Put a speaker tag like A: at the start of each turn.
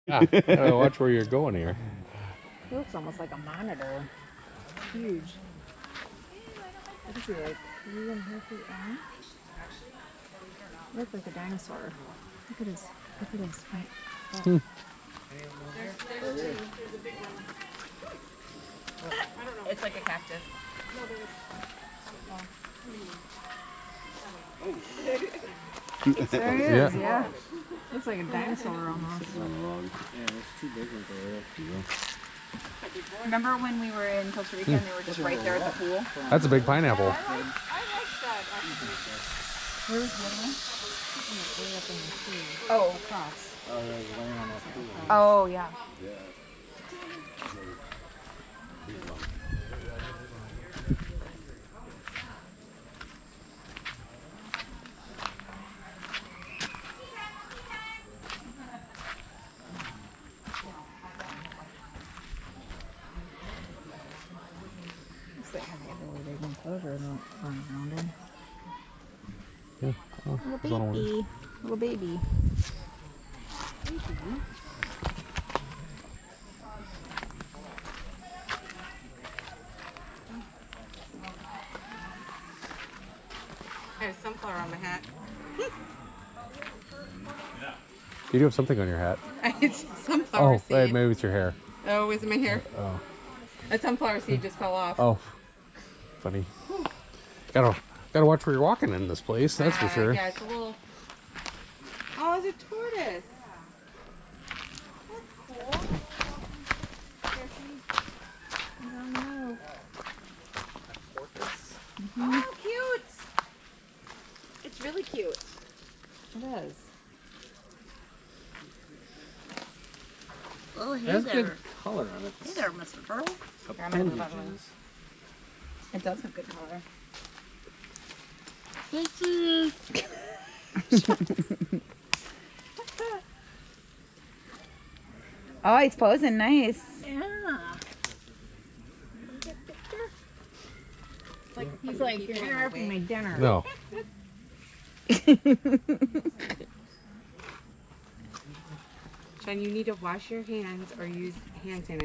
A: Yeah, gotta watch where you're going here.
B: It looks almost like a monitor. Huge. What is he, like 3.5 feet long? Looks like a dinosaur. Look at his. Oh.
C: It's like a cactus.
B: There he is, yeah. Looks like a dinosaur almost.
C: Remember when we were in Costa Rica and they were just right there at the pool?
A: That's a big pineapple.
B: Where was the other one? Way up in the tree.
C: Oh.
B: Across.
C: Oh, yeah.
B: Looks like having a really big enclosure running around him.
A: Yeah. Oh, there's another one.
B: Little baby.
C: I have sunflower on my hat.
A: You do have something on your hat.
C: It's sunflower
A: Oh,
C: seed.
A: maybe it's your hair.
C: Oh, is it my hair?
A: Oh.
C: A sunflower seed just fell off.
A: Oh. Funny. Gotta watch where you're walking in this place, that's for sure.
C: Yeah, it's a little... Oh, it's a tortoise. That's cool. Oh, cute. It's really cute.
B: It is.
C: Oh, hey
D: That's
C: there.
D: good color on it.
C: Hey there, Mr. Pearl.
D: Appendages.
C: It does have good color. Oh, he's posing nice.
B: Yeah. He's like, you're interrupting my dinner.
A: No.
C: Jen, you need to wash your hands or use hand sanitizer.